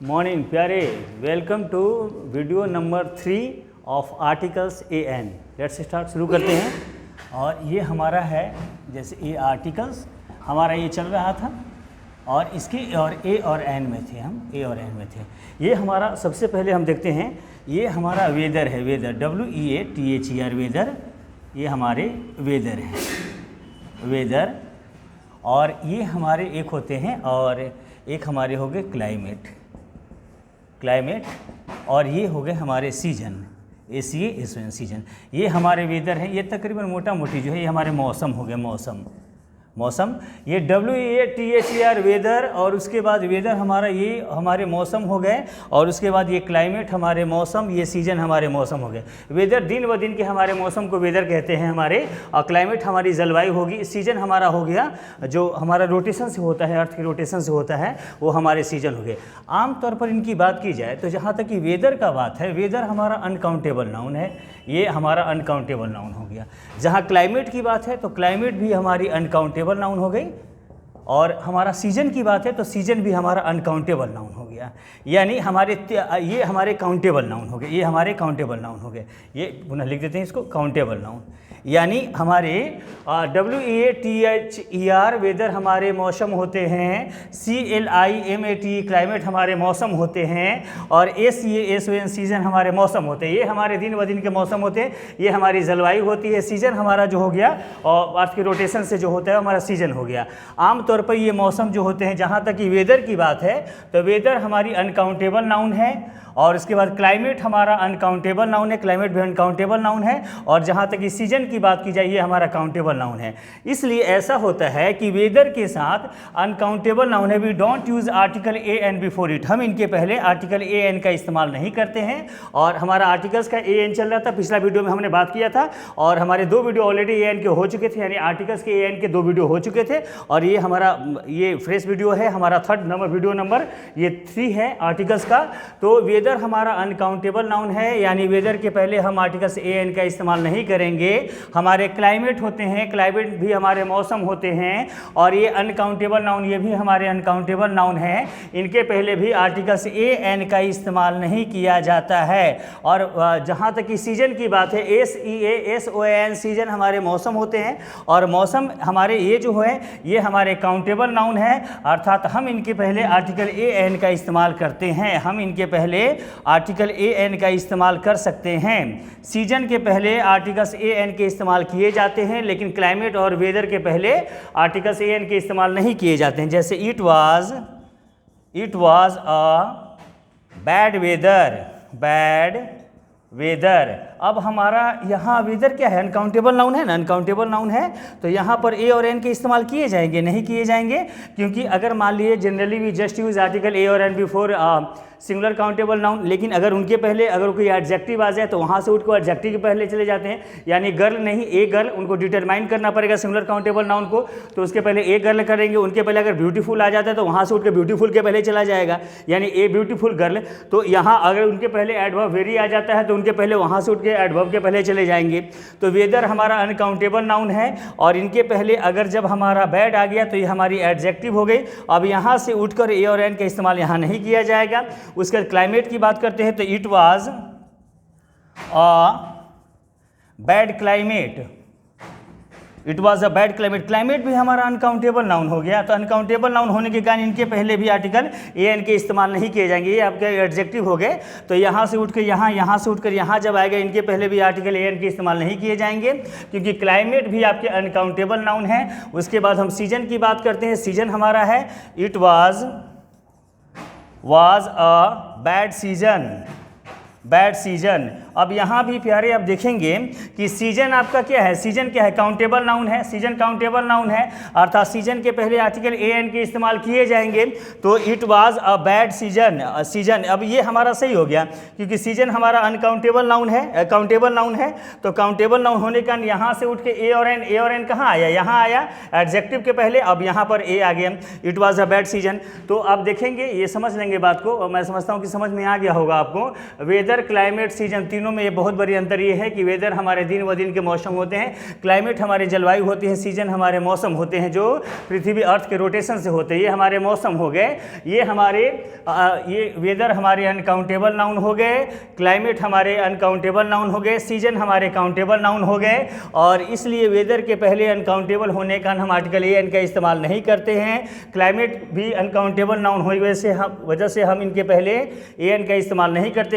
Morning प्यारे, welcome to video number 3 of articles an. Let's start, शुरू करते हैं। और ये हमारा है, जैसे ये आर्टिकल्स हमारा ये चल रहा था और इसके और ए और एन में थे, हम ए और एन में थे। ये हमारा सबसे पहले हम देखते हैं, ये हमारा वेदर है, वेदर WEATHER वेदर, ये हमारे वेदर हैं, वेदर। और ये हमारे एक होते हैं और एक हमारे हो गए क्लाइमेट, क्लाइमेट। और ये हो गए हमारे सीजन, SEASON सीजन। ये हमारे वेदर हैं, ये तकरीबन मोटा मोटी जो है ये हमारे मौसम हो गए, मौसम, मौसम। ये WEATHER वेदर, और उसके बाद वेदर हमारा ये हमारे मौसम हो गए, और उसके बाद ये क्लाइमेट हमारे मौसम, ये सीजन हमारे मौसम हो गए। वेदर दिन ब दिन के हमारे मौसम को वेदर कहते हैं हमारे, और क्लाइमेट हमारी जलवायु होगी, सीजन हमारा हो गया जो हमारा रोटेशन से होता है, अर्थ के रोटेशन से होता है, वो हमारे सीजन हो गए। आमतौर पर इनकी बात की जाए तो जहाँ तक कि वेदर का बात है, वेदर हमारा अनकाउंटेबल नाउन है, ये हमारा अनकाउंटेबल नाउन हो गया। जहाँ क्लाइमेट की बात है तो क्लाइमेट भी हमारी अनकाउंटेबल नाउन हो गई, और हमारा सीजन की बात है तो सीजन भी हमारा अनकाउंटेबल नाउन हो गया। यानी हमारे ये हमारे काउंटेबल नाउन हो गए, ये हमारे काउंटेबल नाउन हो गए। ये पुनः लिख देते हैं इसको, काउंटेबल नाउन। यानी हमारे WEATHER वेदर हमारे मौसम होते हैं, CLIMATE क्लाइमेट हमारे मौसम होते हैं, और SEASON सीजन हमारे मौसम होते हैं। ये हमारे दिन ब दिन के मौसम होते हैं, ये हमारी जलवायु होती है। सीजन हमारा जो हो गया और अर्थ के रोटेशन से जो होता है हमारा सीजन हो गया। आमतौर पर ये मौसम जो होते हैं, जहाँ तक कि वेदर की बात है तो वेदर हमारी अनकाउंटेबल नाउन है, और उसके बाद क्लाइमेट हमारा अनकाउंटेबल नाउन है, क्लाइमेट भी अनकाउंटेबल नाउन है, और जहाँ तक इस सीजन की बात की जाए ये हमारा काउंटेबल नाउन है। इसलिए ऐसा होता है कि वेदर के साथ अनकाउंटेबल नाउन है, we don't use article AN before it. हम इनके पहले आर्टिकल AN का इस्तेमाल नहीं करते हैं। और हमारा आर्टिकल्स का AN चल रहा था, पिछला वीडियो में हमने बात किया था, और हमारे 2 वीडियो ऑलरेडी AN के हो चुके थे, यानी आर्टिकल्स के AN के 2 वीडियो हो चुके थे। और ये हमारा ये फ्रेश वीडियो है, हमारा 3rd नंबर वीडियो नंबर ये 3 है आर्टिकल्स का। तो वेदर हमारा अनकाउंटेबल नाउन है, यानी वेदर के पहले हम आर्टिकल्स AN का इस्तेमाल नहीं करेंगे। हमारे क्लाइमेट होते हैं, क्लाइमेट भी हमारे मौसम होते हैं, और ये अनकाउंटेबल नाउन, ये भी हमारे अनकाउंटेबल नाउन हैं। इनके पहले भी आर्टिकल्स AN का इस्तेमाल नहीं किया जाता है। और जहाँ तक कि सीजन की बात है, SEASON सीजन हमारे मौसम होते हैं, और मौसम हमारे ये जो है ये हमारे काउंटेबल नाउन है, अर्थात हम इनके पहले आर्टिकल AN का इस्तेमाल करते हैं। हम इनके पहले आर्टिकल AN का इस्तेमाल कर सकते हैं। सीजन के पहले आर्टिकल्स AN के इस्तेमाल किए जाते हैं, लेकिन क्लाइमेट और वेदर के पहले आर्टिकल्स AN के इस्तेमाल नहीं किए जाते हैं। जैसे it was a bad weather, bad weather. अब हमारा यहाँ वेदर क्या है, अनकाउंटेबल नाउन है ना, अनकाउंटेबल नाउन है, तो यहाँ पर A और N के इस्तेमाल किए जाएंगे, नहीं किए जाएंगे। क्योंकि अगर मान लीजिए generally we just use article A और N before singular countable noun, लेकिन अगर उनके पहले अगर कोई एडजेक्टिव आ जाए तो वहाँ से उठ को एडजेक्टिव के पहले चले जाते हैं। यानी गर्ल नहीं, ए गर्ल, उनको डिटरमाइन करना पड़ेगा सिंगुलर काउंटेबल नाउन को, तो उसके पहले ए गर्ल करेंगे। उनके पहले अगर ब्यूटीफुल आ जाता है तो वहाँ से उठ के ब्यूटीफुल के पहले चला जाएगा, यानी ए ब्यूटीफुल गर्ल। तो यहाँ अगर उनके पहले एडवर्ब वेरी आ जाता है तो उनके पहले वहाँ से उठ के एडवर्ब के पहले चले जाएंगे। तो वेदर हमारा अनकाउंटेबल नाउन है, और इनके पहले अगर जब हमारा बैड आ गया तो ये हमारी एडजेक्टिव हो गई। अब यहाँ से उठकर A और N का इस्तेमाल यहाँ नहीं किया जाएगा। उसके क्लाइमेट की बात करते हैं तो it was a bad climate, it was a bad climate. Climate भी हमारा अनकाउंटेबल नाउन हो गया। तो अनकाउंटेबल नाउन होने के कारण इनके पहले भी आर्टिकल AN के इस्तेमाल नहीं किए जाएंगे, ये आपके एडजेक्टिव हो गए। तो यहाँ से उठ के यहाँ से उठकर यहाँ जब आएगा, इनके पहले भी आर्टिकल AN के इस्तेमाल नहीं किए जाएंगे, क्योंकि क्लाइमेट भी आपके अनकाउंटेबल नाउन है। उसके बाद हम सीजन की बात करते हैं। सीजन हमारा है it was a bad season, bad season. अब यहाँ भी प्यारे आप देखेंगे कि सीजन आपका क्या है, सीजन क्या है, काउंटेबल नाउन है, सीजन काउंटेबल नाउन है, अर्थात सीजन के पहले आर्टिकल AN के इस्तेमाल किए जाएंगे। तो it was a bad season, season. अब ये हमारा सही हो गया, क्योंकि सीजन हमारा अनकाउंटेबल नाउन है, काउंटेबल नाउन है। तो काउंटेबल नाउन होने के कारण यहाँ से उठ के A और N कहाँ आया, यहाँ आया एडजेक्टिव के पहले। अब यहाँ पर A आ गया, it was a bad season. तो आप देखेंगे, ये समझ लेंगे बात को, और मैं समझता हूँ कि समझ में आ गया होगा आपको। वेदर, क्लाइमेट, सीजन तीनों दोनों में ये बहुत बड़ी अंतर ये है कि वेदर हमारे दिन व दिन के मौसम होते हैं, क्लाइमेट हमारे जलवायु होती है, सीजन हमारे मौसम होते हैं जो पृथ्वी अर्थ के रोटेशन से होते हैं। ये हमारे मौसम हो गए, ये हमारे ये वेदर हमारे अनकाउंटेबल नाउन हो गए, क्लाइमेट हमारे अनकाउंटेबल नाउन हो गए, सीजन हमारे काउंटेबल नाउन हो गए। और इसलिए वेदर के पहले अनकाउंटेबल होने का हम आर्टिकल ए एन का इस्तेमाल नहीं करते हैं। क्लाइमेट भी अनकाउंटेबल नाउन होने वजह से हम इनके पहले ए एन का इस्तेमाल नहीं करते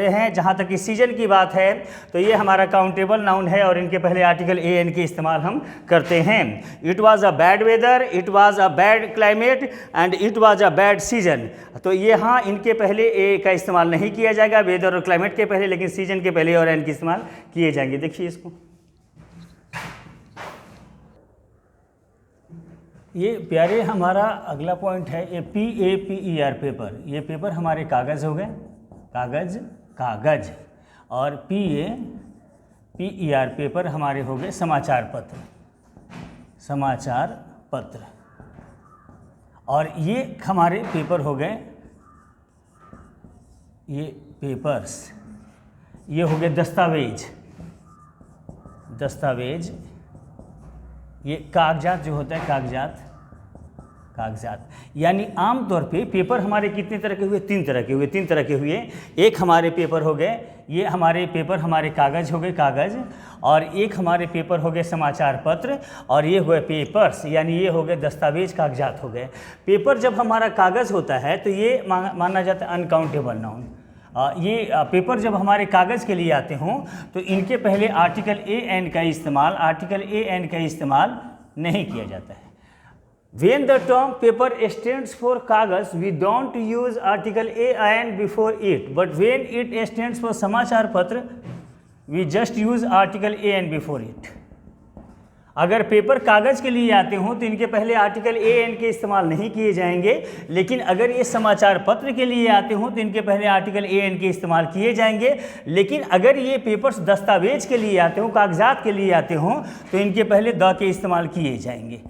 हैं। जहाँ तक कि सीजन की बात है तो ये हमारा काउंटेबल नाउन है और इनके पहले आर्टिकल ए एन के इस्तेमाल हम करते हैं। It was a bad weather, it was a bad climate and it was a bad season. तो यहाँ इनके पहले ए का इस्तेमाल नहीं किया जाएगा, वेदर और क्लाइमेट के पहले, लेकिन सीजन के पहले और एन के इस्तेमाल किए जाएंगे। देखिए इसको, ये प्यारे हमारा अगला पॉइंट है ये PAPER पेपर। ये पेपर हमारे कागज़ हो गए, कागज़ और PAPER पेपर हमारे हो गए समाचार पत्र। और ये हमारे पेपर हो गए, ये पेपर्स, ये हो गए दस्तावेज। ये कागजात जो होता है, कागजात यानी आम तौर पे पेपर हमारे कितने तरह के हुए? तीन तरह के हुए। एक हमारे पेपर हो गए, ये हमारे पेपर हमारे कागज़ हो गए, कागज़। और एक हमारे पेपर हो गए समाचार पत्र, और ये हुए पेपर्स यानी ये हो गए दस्तावेज, कागजात हो गए। पेपर जब हमारा कागज़ होता है तो ये माना जाता है अनकाउंटेबल नाउन। ये पेपर जब हमारे कागज़ के लिए आते हों तो इनके पहले आर्टिकल ए एन का इस्तेमाल नहीं किया जाता है। When the term paper stands for कागज़, we don't use article AN before it, but when it stands for समाचार पत्र, we just use article AN before it. अगर पेपर कागज़ के लिए आते हों तो इनके पहले आर्टिकल ए एन के इस्तेमाल नहीं किए जाएंगे, लेकिन अगर ये समाचार पत्र के लिए आते हों तो इनके पहले आर्टिकल ए एन के इस्तेमाल किए जाएंगे। लेकिन अगर ये पेपर्स दस्तावेज के लिए आते हों, कागजात के लिए आते हों तो इनके पहले द के इस्तेमाल किए जाएंगे।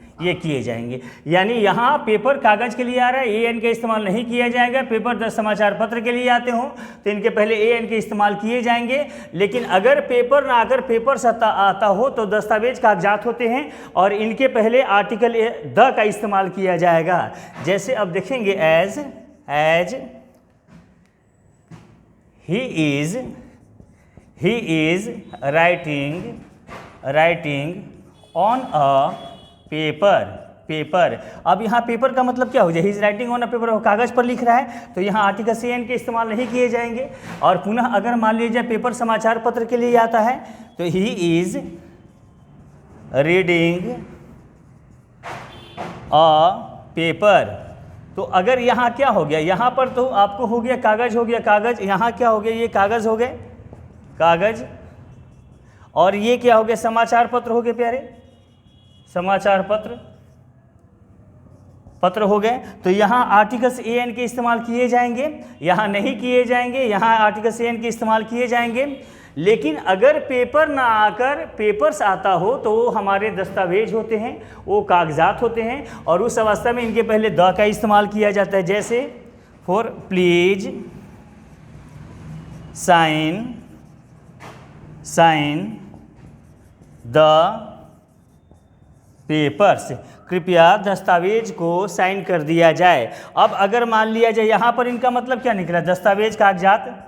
यानी यहाँ पेपर कागज़ के लिए आ रहा है, ए एन का इस्तेमाल नहीं किया जाएगा। पेपर समाचार पत्र के लिए आते हों तो इनके पहले ए एन के इस्तेमाल किए जाएंगे। लेकिन अगर पेपर ना आकर पेपर्स आता हो तो दस्तावेज कागजात होते हैं और इनके पहले आर्टिकल द का इस्तेमाल किया जाएगा। जैसे अब देखेंगे, as he is writing on a paper. अब यहाँ पेपर का मतलब क्या हो जाए? He is writing on a paper, वो कागज़ पर लिख रहा है, तो यहाँ आर्टिकल सी एन के इस्तेमाल नहीं किए जाएंगे। और पुनः अगर मान लीजिए पेपर समाचार पत्र के लिए आता है तो he is reading a paper. तो अगर यहाँ क्या हो गया, यहाँ पर तो आपको हो गया कागज़, यहाँ क्या हो गया? ये कागज़ हो गए, कागज़। और ये क्या हो गया? समाचार पत्र हो गए प्यारे, समाचार पत्र हो गए। तो यहाँ आर्टिकल्स ए एन के इस्तेमाल किए जाएंगे, यहाँ नहीं किए जाएंगे, यहाँ आर्टिकल्स ए एन के इस्तेमाल किए जाएंगे। लेकिन अगर पेपर ना आकर पेपर्स आता हो तो वो हमारे दस्तावेज होते हैं, वो कागजात होते हैं, और उस अवस्था में इनके पहले द का इस्तेमाल किया जाता है। जैसे for please sign the papers, कृपया दस्तावेज को साइन कर दिया जाए। अब अगर मान लिया जाए यहाँ पर इनका मतलब क्या निकला? दस्तावेज, कागजात,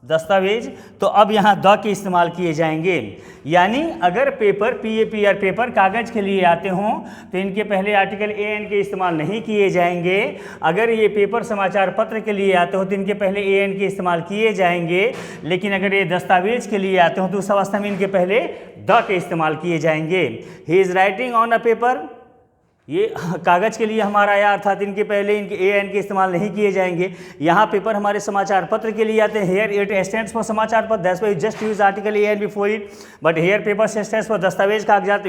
दस्तावेज। तो अब यहाँ द के इस्तेमाल किए जाएंगे। यानी अगर पेपर PAPER पेपर कागज़ के लिए आते हों तो इनके पहले आर्टिकल ए एन के इस्तेमाल नहीं किए जाएंगे। अगर ये पेपर समाचार पत्र के लिए आते हो तो इनके पहले ए एन के इस्तेमाल किए जाएंगे। लेकिन अगर ये दस्तावेज के लिए आते हो तो उस अवस्था में इनके पहले द के इस्तेमाल किए जाएंगे। He is writing on a paper, ये कागज़ के लिए हमारा आया, अर्थात इनके पहले इनके ए एन के इस्तेमाल नहीं किए जाएंगे। यहाँ पेपर हमारे समाचार पत्र के लिए आते हैं, हेयर इट स्टैंड्स फॉर समाचार पत्र, that's why we just use article a an before it. But here paper stands for दस्तावेज, कागजात,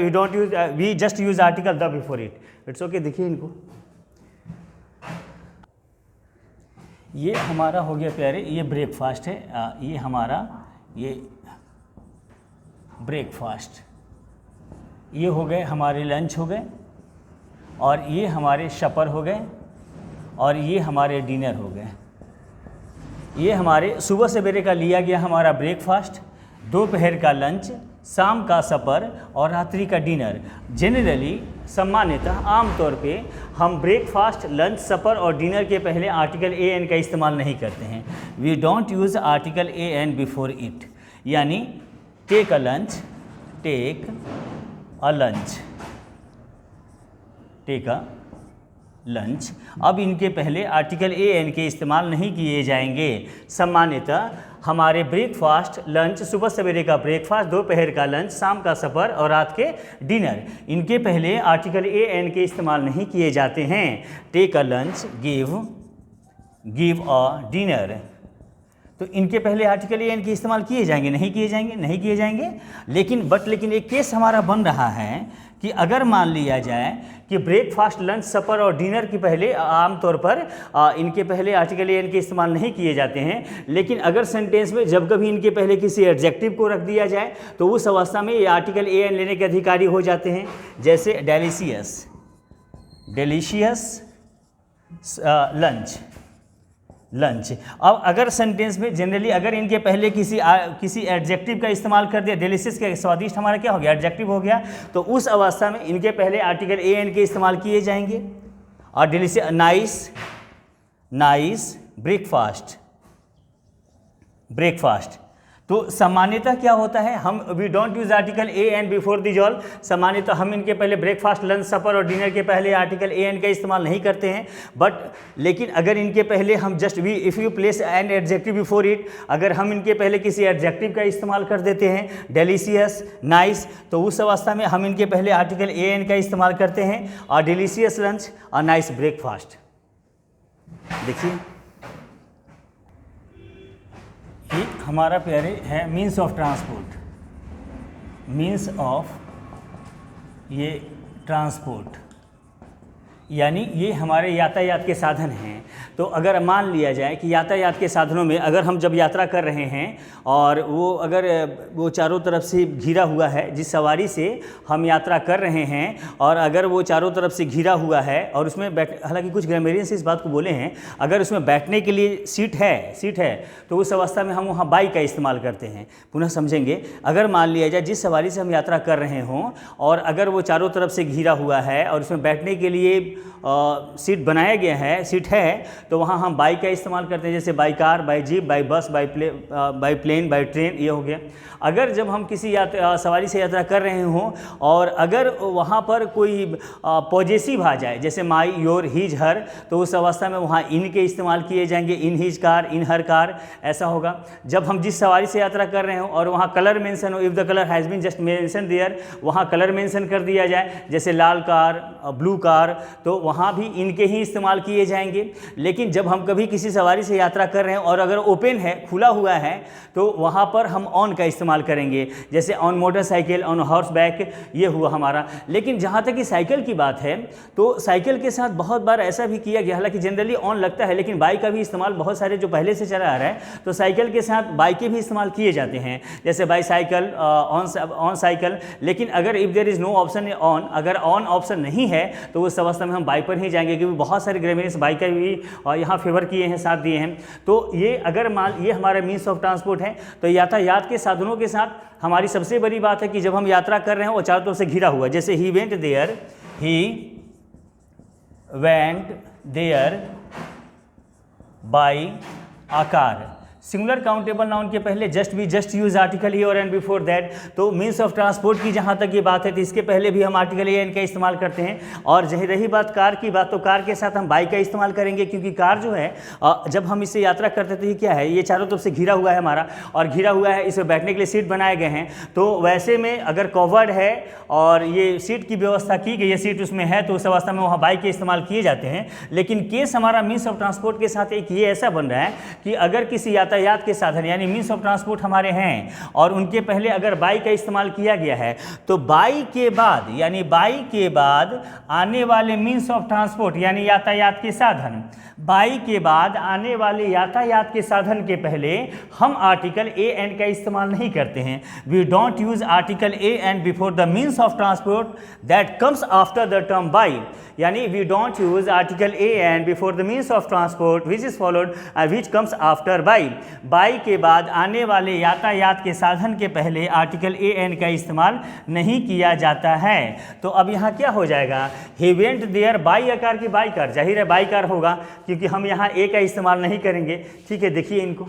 we just use article the before it. It's okay. देखिए इनको, ये हमारा हो गया प्यारे, ये ब्रेकफास्ट है, ये हमारा ये ब्रेकफास्ट, ये हो गए हमारे लंच हो गए, और ये हमारे शपर हो गए, और ये हमारे डिनर हो गए। ये हमारे सुबह सवेरे का लिया गया हमारा ब्रेकफास्ट, दोपहर का लंच, शाम का सफ़र और रात्रि का डिनर। जनरली सामान्यतः आमतौर पे हम ब्रेकफास्ट, लंच, सफ़र और डिनर के पहले आर्टिकल ए एन का इस्तेमाल नहीं करते हैं। We don't use article a an before it, यानी take a lunch, take a lunch, take a lunch. अब इनके पहले आर्टिकल ए एन के इस्तेमाल नहीं किए जाएंगे। सामान्यतः हमारे ब्रेकफास्ट, लंच, सुबह सवेरे का ब्रेकफास्ट, दोपहर का लंच, शाम का सफ़र और रात के डिनर, इनके पहले आर्टिकल ए एन के इस्तेमाल नहीं किए जाते हैं। Take a lunch, give a dinner, तो इनके पहले आर्टिकल ए एन के इस्तेमाल किए जाएंगे? नहीं किए जाएंगे, नहीं किए जाएंगे। लेकिन एक केस हमारा बन रहा है कि अगर मान लिया जाए कि ब्रेकफास्ट, लंच, सफ़र और डिनर के पहले आमतौर पर इनके पहले आर्टिकल ए एन के इस्तेमाल नहीं किए जाते हैं, लेकिन अगर सेंटेंस में जब कभी इनके पहले किसी एडजेक्टिव को रख दिया जाए तो उस अवस्था में ये आर्टिकल ए एन लेने के अधिकारी हो जाते हैं। जैसे डेलिशियस, डिलीशियस लंच। अब अगर सेंटेंस में जनरली अगर इनके पहले किसी एडजेक्टिव का इस्तेमाल कर दिया, डिलीशियस के स्वादिष्ट हमारा क्या हो गया? एडजेक्टिव हो गया। तो उस अवस्था में इनके पहले आर्टिकल ए एन के इस्तेमाल किए जाएंगे। और डिलीशियस, नाइस ब्रेकफास्ट। तो सामान्यतः क्या होता है, हम we don't use article a an before this all. सामान्यतः हम इनके पहले ब्रेकफास्ट, लंच, सफ़र और डिनर के पहले आर्टिकल ए एन का इस्तेमाल नहीं करते हैं। लेकिन अगर इनके पहले हम if you place an adjective before it, अगर हम इनके पहले किसी एडजेक्टिव का इस्तेमाल कर देते हैं, डेलिशियस, नाइस, तो उस अवस्था में हम इनके पहले आर्टिकल ए एन का इस्तेमाल करते हैं। और डिलीशियस लंच और नाइस ब्रेकफास्ट, देखिए ये हमारा प्यारे है means of transport, means of ये ट्रांसपोर्ट, यानी ये हमारे यातायात के साधन हैं। तो अगर मान लिया जाए कि यातायात के साधनों में अगर हम जब यात्रा कर रहे हैं और वो चारों तरफ से घिरा हुआ है, जिस सवारी से हम यात्रा कर रहे हैं, और अगर वो चारों तरफ से घिरा हुआ है और उसमें हालांकि कुछ ग्रामेरियन से इस बात को बोले हैं, अगर उसमें बैठने के लिए सीट है तो उस अवस्था में हम वहाँ बाइक का इस्तेमाल करते हैं। पुनः समझेंगे, अगर मान लिया जाए जिस सवारी से हम यात्रा कर रहे हों और अगर वो चारों तरफ से घिरा हुआ है और उसमें बैठने के लिए सीट बनाया गया है, सीट है, तो वहाँ हम बाइक का इस्तेमाल करते हैं। जैसे by car, by jeep, by bus, by plane, by train, ये हो गया। अगर जब हम किसी सवारी से यात्रा कर रहे हों और अगर वहाँ पर कोई पॉजेसिव आ जाए, जैसे माई, योर, हिज, हर, तो उस अवस्था में वहाँ इन के इस्तेमाल किए जाएंगे। In his car, in her car, ऐसा होगा। जब हम जिस सवारी से यात्रा कर रहे हो और वहाँ कलर मेंशन हो, if the colour has been just mention there, वहाँ कलर मेंशन कर दिया जाए, जैसे लाल कार, ब्लू कार, तो वहाँ भी इनके ही इस्तेमाल किए जाएंगे। लेकिन जब हम कभी किसी सवारी से यात्रा कर रहे हैं और अगर ओपन है, खुला हुआ है, तो वहाँ पर हम ऑन का इस्तेमाल करेंगे, जैसे on motorcycle, on horse back, ये हुआ हमारा। लेकिन जहाँ तक कि साइकिल की बात है, तो साइकिल के साथ बहुत बार ऐसा भी किया गया, हालांकि जनरली ऑन लगता है, लेकिन बाइक का भी इस्तेमाल बहुत सारे जो पहले से चला आ रहा है, तो साइकिल के साथ बाइकें भी इस्तेमाल किए जाते हैं, जैसे बाईसाइकिल, ऑन साइकिल। लेकिन अगर if there is no option on, अगर ऑन ऑप्शन नहीं है, तो उस अवस्था में हम बाइक पर ही जाएंगे, क्योंकि बहुत सारे ग्रामीण बाइक का भी यहाँ फेवर किए हैं, साथ दिए हैं। तो ये अगर ये हमारा मीन्स ऑफ ट्रांसपोर्ट है। तो यातायात के साधनों के साथ हमारी सबसे बड़ी बात है कि जब हम यात्रा कर रहे हैं वो चारों तरफ से घिरा हुआ, जैसे he went there by a car. Singular countable noun के पहले जस्ट यूज आर्टिकल ई और एन बिफोर दैट। तो मीन्स ऑफ ट्रांसपोर्ट की जहाँ तक ये बात है, तो इसके पहले भी हम आर्टिकल ए एन का इस्तेमाल करते हैं। और रही बात कार की बात, तो कार के साथ हम बाइक का इस्तेमाल करेंगे, क्योंकि कार जो है जब हम इससे यात्रा करते हैं तो ये क्या है, ये चारों तरफ से घिरा हुआ है हमारा, और घिरा हुआ है, इसमें बैठने के लिए सीट बनाए गए हैं। तो वैसे में अगर कवर्ड है और ये सीट की व्यवस्था की गई है, सीट उसमें है, तो उस अवस्था में वहाँ बाइक के इस्तेमाल किए जाते हैं। लेकिन केस हमारा मीन्स ऑफ ट्रांसपोर्ट के साथ एक ये ऐसा बन रहा है कि अगर किसी यातायात के साधन यानी मीन्स ऑफ ट्रांसपोर्ट हमारे हैं और उनके पहले अगर बाई का इस्तेमाल किया गया है, तो बाई के बाद आने वाले मीन्स ऑफ ट्रांसपोर्ट यानी यातायात के साधन, बाई के बाद आने वाले यातायात के साधन के पहले हम आर्टिकल ए एंड का इस्तेमाल नहीं करते हैं। We don't use article a and before the means of transport that comes after the term by, यानी we don't use article a and before the means of transport which is followed which comes after by. By के बाद आने वाले यातायात के साधन के पहले आर्टिकल ए एंड का इस्तेमाल नहीं किया जाता है। तो अब यहाँ क्या हो जाएगा, ही वेंट देयर बाई आकार की बाई कार, जाहिर है बाई कार होगा क्योंकि हम यहाँ ए का इस्तेमाल नहीं करेंगे। ठीक है, देखिए इनको,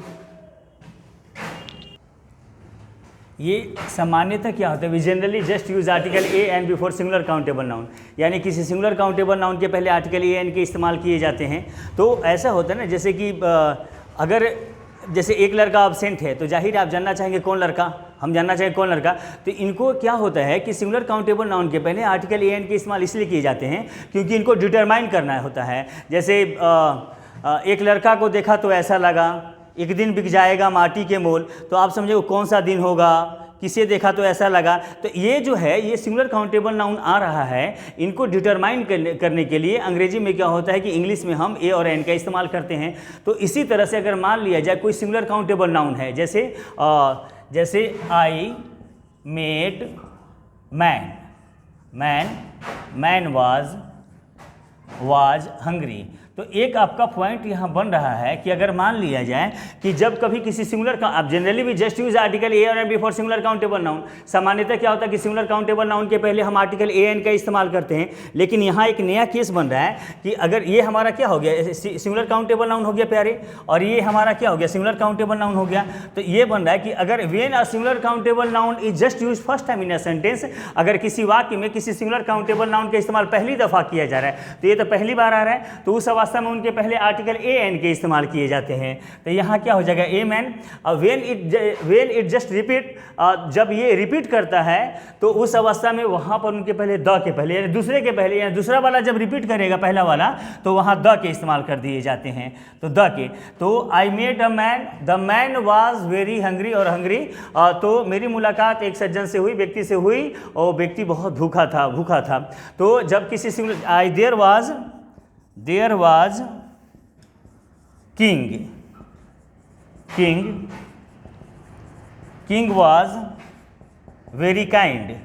ये सामान्यतः क्या होता है, we generally just use article a and before singular countable noun, यानी किसी सिंगुलर काउंटेबल नाउन के पहले आर्टिकल ए एंड के इस्तेमाल किए जाते हैं। तो ऐसा होता है ना, जैसे कि अगर जैसे एक लड़का अब्सेंट है तो जाहिर आप जानना चाहेंगे कौन लड़का, हम जानना चाहेंगे कौन लड़का। तो इनको क्या होता है कि सिंगुलर काउंटेबल नाउन के पहले आर्टिकल ए एंड के इस्तेमाल इसलिए किए जाते हैं क्योंकि इनको डिटरमाइन करना होता है। जैसे एक लड़का को देखा तो ऐसा लगा, एक दिन बिक जाएगा माटी के मोल, तो आप समझे वो कौन सा दिन होगा, किसे देखा तो ऐसा लगा। तो ये जो है ये सिंगुलर काउंटेबल नाउन आ रहा है, इनको डिटरमाइन करने के लिए अंग्रेजी में क्या होता है कि इंग्लिश में हम ए और एन का इस्तेमाल करते हैं। तो इसी तरह से अगर मान लिया जाए कोई सिंगुलर काउंटेबल नाउन है, जैसे I met man, man was hungry. तो एक आपका पॉइंट यहाँ बन रहा है कि अगर मान लिया जाए कि जब कभी किसी सिंगुलर का, आप जनरली भी जस्ट यूज आर्टिकल ए और an before singular countable noun, सामान्यतः क्या होता है कि सिंगुलर काउंटेबल नाउन के पहले हम आर्टिकल ए एन का इस्तेमाल करते हैं। लेकिन यहाँ एक नया केस बन रहा है कि अगर ये हमारा क्या हो गया, सिंगुलर काउंटेबल नाउन हो गया प्यारे, और ये हमारा क्या हो गया, सिंगुलर काउंटेबल नाउन हो गया। तो ये बन रहा है कि अगर when a singular countable noun is just use first time in a sentence, अगर किसी वाक्य में किसी सिंगुलर काउंटेबल नाउन का इस्तेमाल पहली दफ़ा किया जा रहा है, तो ये तो पहली बार आ रहा है, तो उस अवस्था में उनके पहले आर्टिकल ए एन के इस्तेमाल किए जाते हैं। तो यहाँ क्या हो जाएगा, a man. When it just repeat, जब ये रिपीट करता है तो उस अवस्था में वहाँ पर उनके पहले द के पहले, यानी दूसरे के पहले, यानी दूसरा वाला जब रिपीट करेगा पहला वाला तो वहाँ द के इस्तेमाल कर दिए जाते हैं। तो द के, तो I met a man, the man was very hungry, और हंग्री, तो मेरी मुलाकात एक सज्जन से हुई, व्यक्ति से हुई, और व्यक्ति बहुत भूखा था। तो जब किसी singular, there was king was very kind।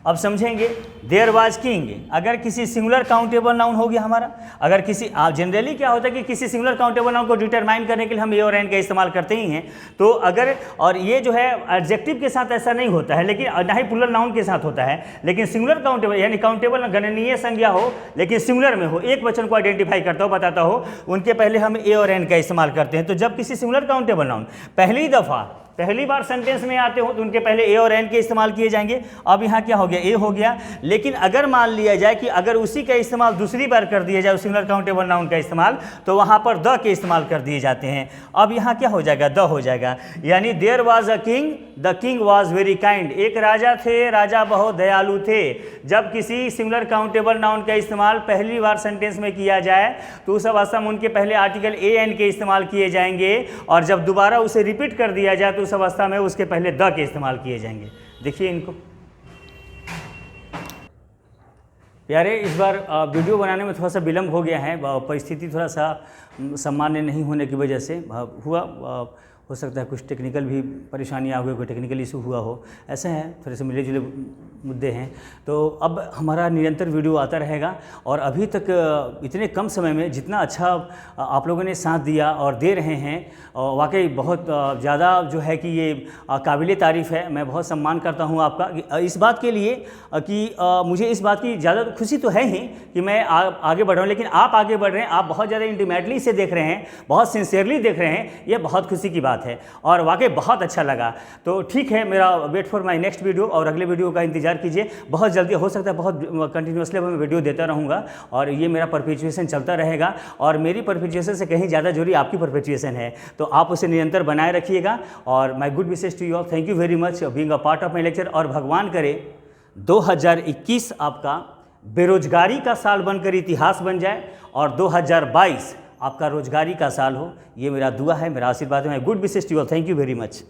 अब समझेंगे, देयर वाज किंग, अगर किसी सिंगुलर काउंटेबल नाउन हो गया हमारा, अगर किसी, आप जनरली क्या होता है कि किसी सिंगुलर काउंटेबल नाउन को डिटरमाइन करने के लिए हम ए और एन का इस्तेमाल करते ही हैं। तो अगर, और ये जो है एडजेक्टिव के साथ ऐसा नहीं होता है, लेकिन ना ही प्लूरल नाउन के साथ होता है, लेकिन सिंगुलर काउंटेबल यानी काउंटेबल गणनीय संज्ञा हो लेकिन सिंगुलर में हो, एक वचन को आइडेंटिफाई करता हो, बताता हो, उनके पहले हम ए और एन का इस्तेमाल करते हैं। तो जब किसी सिंगुलर काउंटेबल नाउन पहली बार सेंटेंस में आते हो तो उनके पहले ए और एन के इस्तेमाल किए जाएंगे। अब यहाँ क्या हो गया, ए हो गया। लेकिन अगर मान लिया जाए कि अगर उसी का इस्तेमाल दूसरी बार कर दिया जाए, सिंगुलर काउंटेबल नाउन का इस्तेमाल, तो वहाँ पर द के इस्तेमाल कर दिए जाते हैं। अब यहाँ क्या हो जाएगा, द हो जाएगा। यानी there was a king, the king was very kind, एक राजा थे, राजा बहुत दयालु थे। जब किसी सिंगुलर काउंटेबल नाउन का इस्तेमाल पहली बार सेंटेंस में किया जाए तो उस अवस्था में उनके पहले आर्टिकल ए एन के इस्तेमाल किए जाएंगे, और जब दोबारा उसे रिपीट कर दिया जाए तो उस अवस्था में उसके पहले द के इस्तेमाल किए जाएंगे। देखिए इनको प्यारे, इस बार वीडियो बनाने में थोड़ा सा विलम्ब हो गया है, परिस्थिति थोड़ा सा सामान्य नहीं होने की वजह से हुआ, हो सकता है कुछ टेक्निकल भी परेशानी आ गई, कोई टेक्निकल इशू हुआ हो, ऐसे हैं, थोड़े से मिले जुले मुद्दे हैं। तो अब हमारा निरंतर वीडियो आता रहेगा, और अभी तक इतने कम समय में जितना अच्छा आप लोगों ने साथ दिया और दे रहे हैं, वाकई बहुत ज़्यादा जो है कि ये काबिल तारीफ़ है। मैं बहुत सम्मान करता हूँ आपका इस बात के लिए कि मुझे इस बात की ज़्यादा खुशी तो है ही कि मैं आगे बढ़ रहा हूँ, लेकिन आप आगे बढ़ रहे हैं, आप बहुत ज़्यादा इंटीमेटली से देख रहे हैं, बहुत सिंसियरली देख रहे हैं, ये बहुत खुशी की बात है और वाकई बहुत अच्छा लगा। तो ठीक है, मेरा wait for my next video, और अगले वीडियो का इंतजार कीजिए। बहुत जल्दी, हो सकता है बहुत कंटिन्यूसली मैं वीडियो देता रहूँगा, और ये मेरा परपेचुएसन चलता रहेगा, और मेरी परपेचुएसन से कहीं ज़्यादा जरूरी आपकी परपेचुएसन है, तो आप उसे निरंतर बनाए रखिएगा। और my good wishes to you all, thank you very much being a part of my lecture. और भगवान करे 2021 आपका बेरोजगारी का साल बनकर इतिहास बन जाए, और 2022 आपका रोजगारी का साल हो, ये मेरा दुआ है, मेरा आशीर्वाद है। Good wishes to you all, thank you very much.